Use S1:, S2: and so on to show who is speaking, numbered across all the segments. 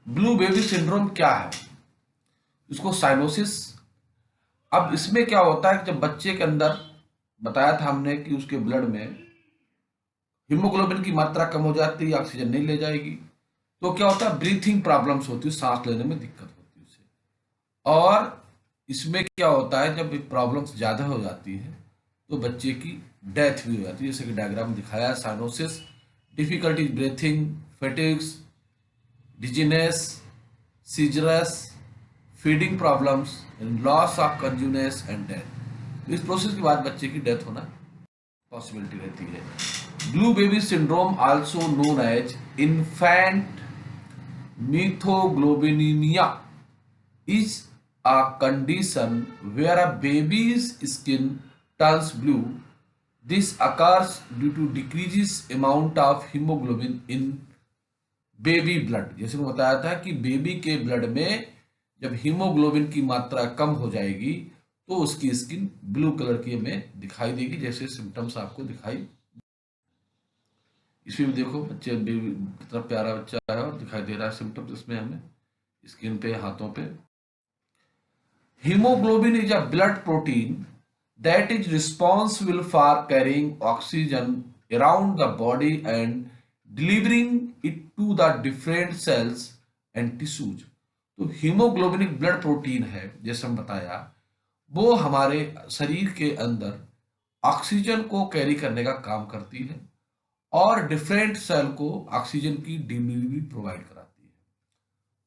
S1: Blue baby syndrome क्या है? इसको साइनोसिस। अब इसमें क्या होता है कि जब बच्चे के अंदर, बताया था हमने कि उसके ब्लड में हीमोग्लोबिन की मात्रा कम हो जाती है, ऑक्सीजन नहीं ले जाएगी, तो क्या होता है, ब्रीथिंग प्रॉब्लम्स होती है, सांस लेने में दिक्कत होती है उसे। और इसमें क्या होता है, जब प्रॉब्लम्स ज़्यादा हो जाती है तो बच्चे की डेथ भी हो जाती है, जैसे कि डायग्राम में दिखाया है। Cyanosis, difficulty breathing, fatigues, dizziness, seizures, feeding problems, loss of consciousness and death. इस प्रोसेस के बाद बच्चे की डेथ होना पॉसिबिलिटी रहती है। Blue baby syndrome also known as infant mythoglobinemia is a condition where a baby's skin turns blue. This occurs due to decreases amount of hemoglobin in baby blood. जैसे मैं बताया था कि बेबी के blood में जब हीमोग्लोबिन की मात्रा कम हो जाएगी तो उसकी स्किन ब्लू कलर की हमें दिखाई देगी, जैसे सिम्टम्स आपको दिखाई। इसमें भी देखो बच्चे, बेबी कितना प्यारा बच्चा है और दिखाई दे रहा है सिम्टम्स इसमें हमें स्किन पे, हाथों पे। Hemoglobin is a blood protein that is responsible for carrying oxygen around the body and delivering it to the different cells and tissues. तो हीमोग्लोबिन एक ब्लड प्रोटीन है, जैसे हम बताया, वो हमारे शरीर के अंदर ऑक्सीजन को कैरी करने का काम करती है और डिफरेंट सेल को ऑक्सीजन की डिलीवरी प्रोवाइड कराती है।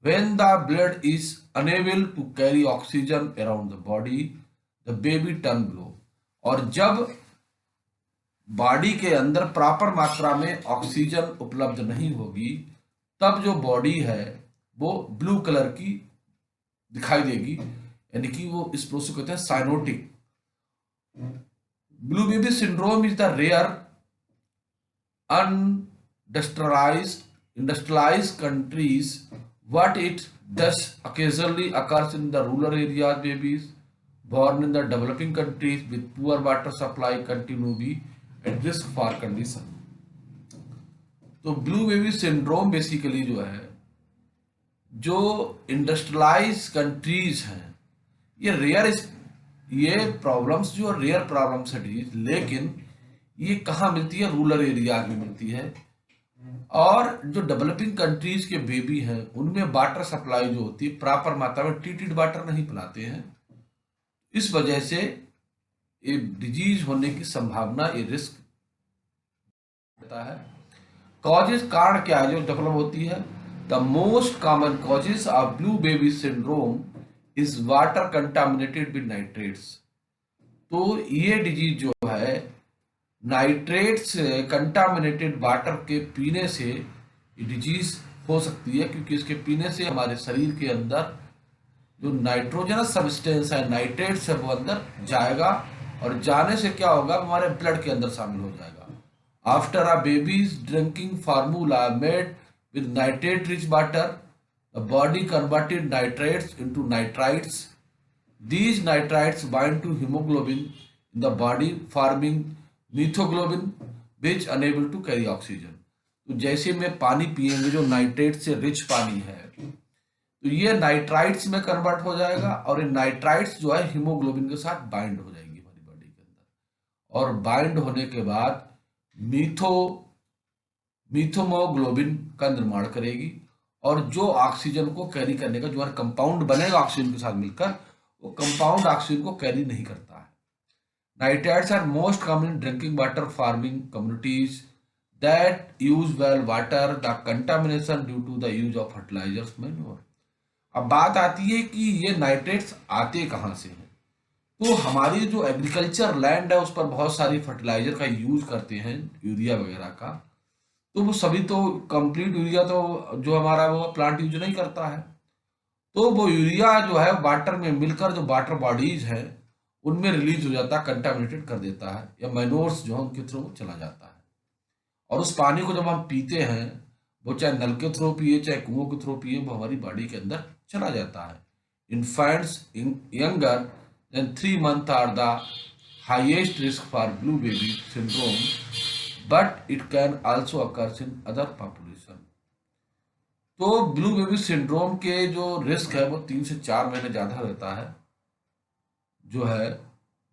S1: When the blood is unable to carry oxygen around the body, the baby turn blue. और जब बॉडी के अंदर प्रॉपर मात्रा में ऑक्सीजन उपलब्ध नहीं होगी, तब जो बॉडी है वो ब्लू कलर की दिखाई देगी, यानी कि वो इस प्रोसेस को कहते हैं cyanotic. Blue baby syndrome is the rare industrialized countries. What it does occasionally occurs in the rural areas. Babies born in the developing countries with poor water supply continue to be at risk for condition. तो blue baby syndrome basically जो है, जो industrialise countries हैं, ये rare, ये problems जो rare problems है, लेकिन ये कहाँ मिलती है, रूरल एरियाज में मिलती है। और जो डेवलपिंग कंट्रीज के बेबी हैं उनमें वाटर सप्लाई जो होती है प्रॉपर मात्रा में, ट्रीटेड वाटर नहीं पिलाते हैं, इस वजह से ये डिजीज होने की संभावना, ये रिस्क रहता है। कॉजेज, कारण क्या है जो डेवलप होती है? The most common causes of blue baby syndrome is water contaminated with nitrates. तो ये डिजीज जो है नाइट्रेट से, कंटामिनेटेड वाटर के पीने से ये डिजीज हो सकती है, क्योंकि इसके पीने से हमारे शरीर के अंदर जो नाइट्रोजनस सब्सटेंस है, नाइट्रेट्स है, वो अंदर जाएगा और जाने से क्या होगा, हमारे ब्लड के अंदर शामिल हो जाएगा। After a babies drinking formula made with nitrate rich water, the body converted nitrates into nitrites. These nitrites bind to hemoglobin in the body, forming methoglobin, which unable to carry oxygen. तो जैसे में पानी पिएंगे जो nitrate से rich पानी है, तो ये नाइट्राइट्स में कन्वर्ट हो जाएगा और ये नाइट्राइट्स जो है हीमोग्लोबिन के साथ बाइंड हो जाएंगी हमारी बॉडी के अंदर, और बाइंड होने के बाद मीथोमोग्लोबिन का निर्माण करेगी, और जो ऑक्सीजन को कैरी करने का जो हमारा कंपाउंड बनेगा ऑक्सीजन के साथ मिलकर, वो कंपाउंड ऑक्सीजन को कैरी नहीं करता है। Nitrites are most common in drinking water farming communities that use well water, the contamination due to the use of fertilizers, manure. अब बात आती है कि ये नाइट्रेट्स आते कहाँ से हैं। तो हमारी जो एग्रीकल्चर लैंड है उस पर बहुत सारी फर्टिलाइजर का यूज करते हैं, यूरिया वगैरह का, तो वो सभी तो कंप्लीट यूरिया तो जो हमारा वो प्लांट यूज नहीं करता है, तो वो यूरिया जो है वाटर में मिलकर जो वाटर बॉडीज है उनमें रिलीज हो जाता है, कंटामिनेटेड कर देता है, या मैनोर्स जो है उनके थ्रू चला जाता है। और उस पानी को जब हम पीते हैं, वो चाहे नल के थ्रू पिए चाहे कुओं के थ्रू पिए, वो हमारी बॉडी के अंदर चला जाता है। Infants younger than 3 months are the highest risk for blue baby syndrome, but it can also occurs in other population. तो ब्लू बेबी सिंड्रोम के जो रिस्क है वो 3 से 4 महीने ज़्यादा रहता है, जो है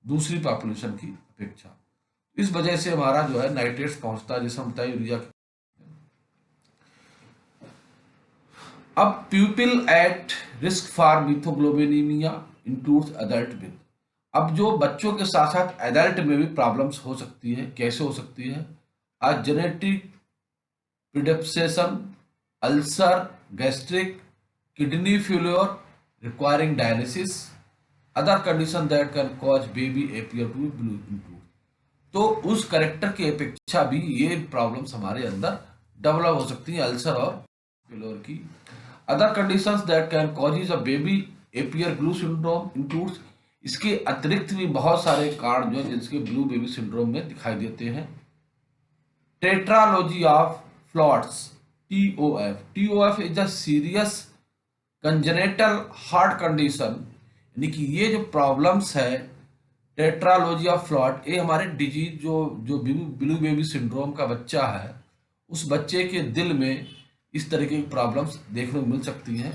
S1: दूसरी पॉपुलेशन की अपेक्षा। इस वजह से हमारा जो है नाइट्रेट्स पहुंचता है, जैसे हम बताया यूरिया। अब people at risk for methemoglobinemia includes adult with. अब जो बच्चों के साथ साथ एडल्ट में भी प्रॉब्लम्स हो सकती है। कैसे हो सकती है? Uh genetic predisposition, ulcer, gastric, kidney failure requiring dialysis, other condition that can cause baby appear to blue include. तो उस करेक्टर की अपेक्षा भी ये प्रॉब्लम्स हमारे अंदर डेवलप हो सकती हैं, अल्सर और फेल्योर की। Other conditions that can causes a baby appear blue syndrome includes. इसके अतिरिक्त भी बहुत सारे कारण जो जिसके ब्लू बेबी सिंड्रोम में दिखाई देते हैं। Tetralogy of floats, TOF। TOF is a serious congenital heart condition, यानी कि ये जो प्रॉब्लम्स है टेट्रालॉजी ऑफ फ्लॉट, ये हमारे डिजीज जो जो ब्लू बेबी सिंड्रोम का बच्चा है, उस बच्चे के दिल में इस तरीके की प्रॉब्लम्स देखने को मिल सकती हैं।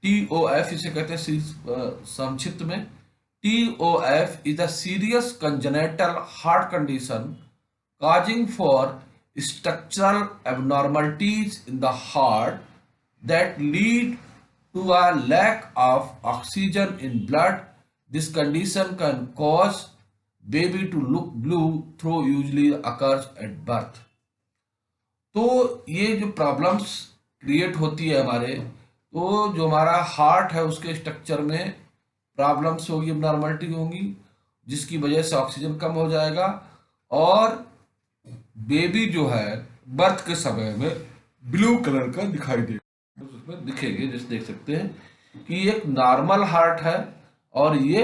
S1: TOF इसे कहते हैं संक्षिप्त में। TOF is a serious congenital heart condition causing for structural abnormalities in the heart that lead to a lack of oxygen in blood. This condition can cause baby to look blue through usually occurs at birth. तो ये जो problems create होती है हमारे, तो जो हमारा heart है उसके स्ट्रक्चर में प्रॉब्लम्स होगी, एबनॉर्मलिटी होंगी, जिसकी वजह से ऑक्सीजन कम हो जाएगा और बेबी जो है बर्थ के समय में ब्लू कलर का दिखाई देगा। उसमें दिखेंगे, जैसे देख सकते हैं कि एक नॉर्मल हार्ट है और ये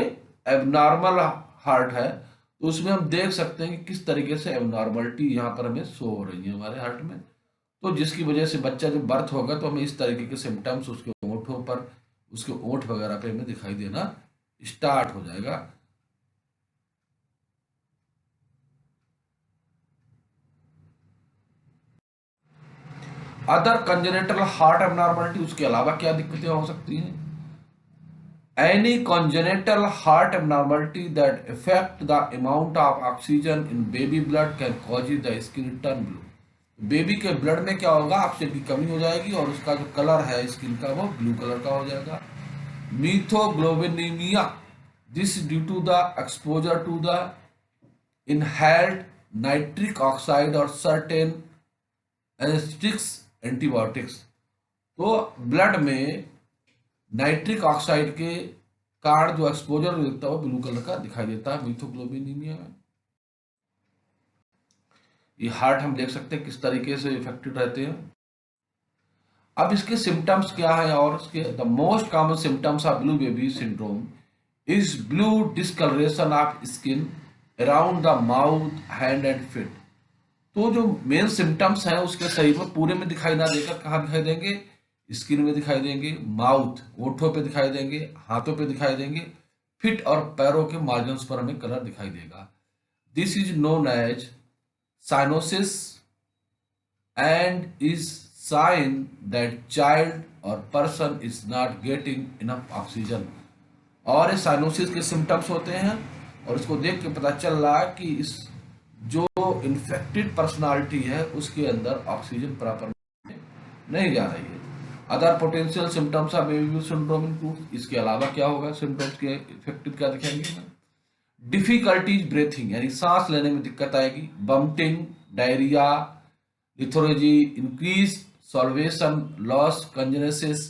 S1: एबनॉर्मल हार्ट है। तो उसमें हम देख सकते हैं कि किस तरीके से एबनॉर्मलिटी यहाँ पर हमें शो हो रही है हमारे हार्ट में। तो जिसकी वजह से बच्चा जब बर्थ होगा तो हमें इस तरीके के सिम्टम्स उसके ओंठों पर, उसके ओंठ वगैरह पे हमें दिखाई देना स्टार्ट हो जाएगा। अदर कंजेनेटल हार्ट एबनॉर्मलिटी, उसके अलावा क्या दिक्कतें हो सकती हैं? Any congenital heart abnormality that affect the amount of oxygen in baby blood can cause the skin turn blue. Baby के ब्लड में क्या होगा, ऑक्सीजन की कमी हो जाएगी और उसका जो कलर है स्किन का वो ब्लू कलर का हो जाएगा। Methaemoglobinaemia, this due to the exposure to the inhaled nitric oxide और सर्टेन एनेस्थेटिक्स एंटीबायोटिक्स। तो ब्लड में नाइट्रिक ऑक्साइड के कारण जो एक्सपोजर दिखता है वो ब्लू कलर का दिखाई देता है मीथोग्लोबिनीमिया में। ये हार्ट हम देख सकते हैं किस तरीके से इफेक्टेड रहते हैं। अब इसके सिम्टम्स क्या है, और इसके the most common symptoms of blue baby syndrome is blue discoloration of skin around the mouth, hand and feet. तो जो मेन सिम्टम्स हैं उसके शरीर में पूरे में दिखाई ना देकर कहाँ दिखाई देंगे, स्किन में दिखाई देंगे, माउथ ओठों पे दिखाई देंगे, हाथों पे दिखाई देंगे, फिट और पैरों के मार्जिन्स पर हमें कलर दिखाई देगा। This is known as cyanosis and is sign that child और person is not getting enough oxygen. और ये साइनोसिस के सिम्टम्स होते हैं और इसको देख के पता चल रहा है कि इस जो इन्फेक्टेड पर्सनालिटी है उसके अंदर ऑक्सीजन प्रॉपर नहीं जा रही है। Other potential symptoms of baby syndrome include, इसके अलावा क्या होगा सिम्टम्स के इफेक्टिव क्या दिखेंगे? डिफिकल्टीज ब्रीथिंग, यानी सांस लेने में दिक्कत आएगी, vomiting, diarrhoea, lethargy, increase salivation, loss consciousness,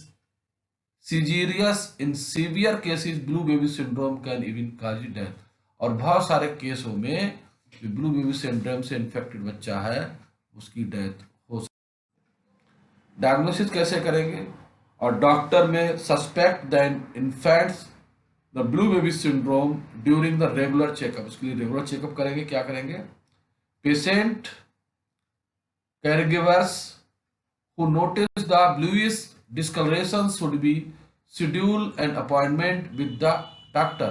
S1: seizures. In severe cases blue baby syndrome can even cause death. और बहुत सारे केसों में जो ब्लू बेबी सिंड्रोम से इन्फेक्टेड बच्चा है उसकी डेथ हो सकती है। डायग्नोसिस कैसे करेंगे? और डॉक्टर में suspect than infants the blue baby syndrome during the regular checkup. उसके लिए रेगुलर चेकअप करेंगे। क्या करेंगे? Patient caregivers who notice the bluish discoloration should be schedule an appointment with the doctor.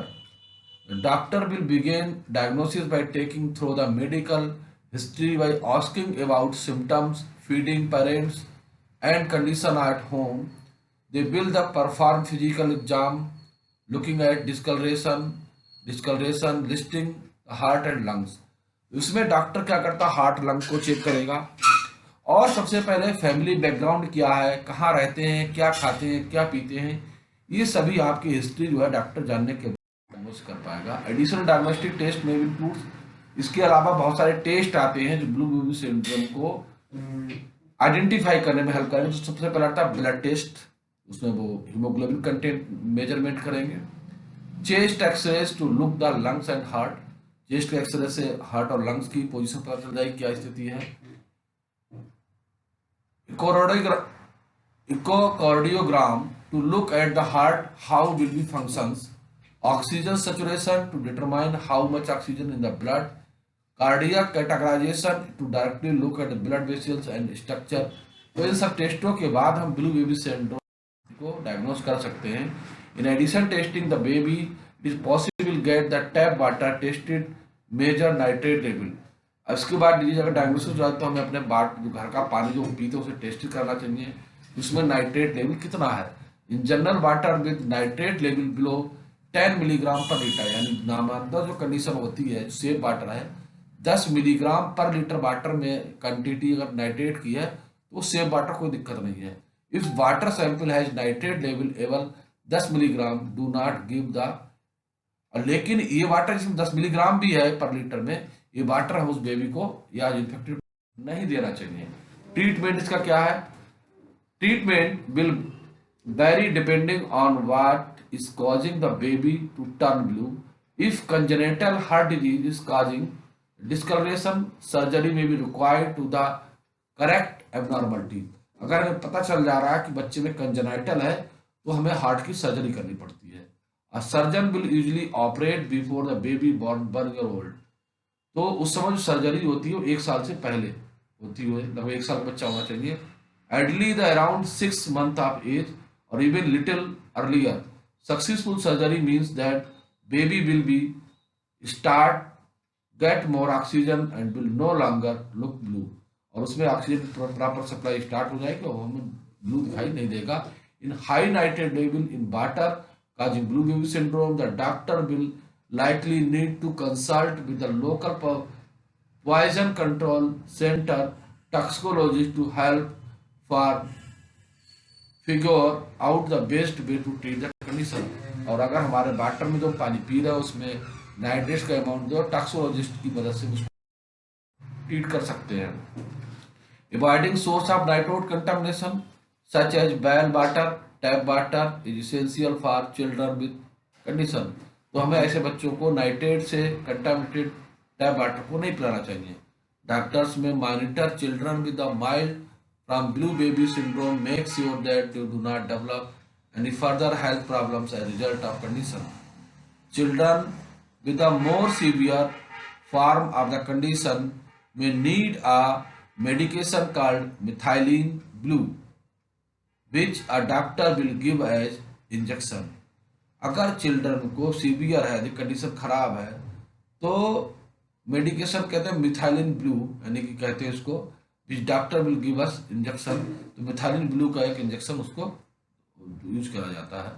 S1: The doctor will begin diagnosis by taking through the medical history by asking about symptoms, feeding parents, and condition at home. They will the perform physical exam, looking at discoloration, listing heart and lungs. इसमें doctor क्या करता है, heart lung को check करेगा और सबसे पहले family background क्या है, कहाँ रहते हैं, क्या खाते हैं, क्या पीते हैं, ये सभी आपकी हिस्ट्री जो है डॉक्टर जानने के बाद डायग्नोस कर पाएगा। एडिशनल डायग्नोस्टिक टेस्ट में भी इंक्लूड्स, इसके अलावा बहुत सारे टेस्ट आते हैं जो ब्लू बेबी सिंड्रोम को आइडेंटिफाई करने में हेल्प करेंगे। तो सबसे पहला आता है ब्लड टेस्ट, उसमें वो हीमोग्लोबिन कंटेंट मेजरमेंट करेंगे। Chest x rays to look the lungs and heart, chest के एक्सरे से हार्ट और लंग्स की पोजीशन पता चल जाएगी, क्या स्थिति है। Echocardiogram to look at the heart how will be functions. Oxygen saturation to determine how much oxygen in the blood. Cardiac categorization to directly look at the blood vessels and structure. तो इन सब टेस्टों के बाद हम blue baby syndrome को diagnose कर सकते हैं। In addition testing the baby, it is possible get the tap water tested, measure nitrate level. इसके बाद डिजीज अगर डायग्नोसिस हो जाए तो हमें अपने जो घर का पानी जो पीते हैं उसे टेस्ट करना चाहिए, उसमें नाइट्रेट लेवल कितना है। In general water with nitrate level below 10 milligram पर लीटर, यानी नामांतर जो कंडीशन होती है, सेफ वाटर है 10 मिलीग्राम पर लीटर वाटर में क्वांटिटी अगर नाइट्रेट की है तो सेफ वाटर, कोई दिक्कत नहीं है। If water sample has nitrate level above 10 milligram do not give the, लेकिन ये वाटर जिसमें 10 मिलीग्राम भी है पर लीटर में, ये वाटर हम उस बेबी को या इन्फेक्टेड नहीं देना चाहिए। ट्रीटमेंट इसका क्या है? Treatment will very depending on what is causing the baby to turn blue. If congenital heart disease is causing discoloration, surgery may be required to the correct abnormality. अगर हमें पता चल जा रहा है कि बच्चे में कंजेनाइटल है तो हमें हार्ट की सर्जरी करनी पड़ती है। A surgeon will usually operate before the baby born 1 year old. तो उस समय जो सर्जरी होती है वो 1 साल से पहले होती है, लगभग 1 साल का बच्चा होना चाहिए। Ideally the around 6 month of age or even little earlier. Successful surgery means that baby will be get more oxygen and will no longer look blue. और उसमें ऑक्सीजन प्रॉपर सप्लाई स्टार्ट हो जाएगी और हमें ब्लू दिखाई नहीं देगा। इन high nitrate level in water causing blue baby syndrome, the doctor will likely need to consult with the local poison control center toxicologist to help for figure out the best way to treat the condition. और अगर हमारे water में जो पानी P रहे हैं उसमें nitrate का अमाउंट दो, टॉक्सोलॉजिस्ट की मदद से उसको ट्रीट कर सकते हैं। Avoiding source of nitrate contamination such as well water, tap water is essential for children with condition. तो हमें ऐसे बच्चों को नाइट्रेट से कंटामिनेटेड टैप वाटर को नहीं पिलाना चाहिए। डॉक्टर्स में monitor children with the mild from blue baby syndrome, make sure that they do not develop any further health problems as a result of condition. Children with a more severe form of the condition may need a medication called methylene blue, which a doctor will give as injection. अगर children को severe है, condition खराब है, तो medication कहते हैं methylene blue, यानी कि कहते हैं इसको which doctor will give us injection. तो मिथाइलिन ब्लू का एक इंजेक्शन उसको यूज करा जाता है।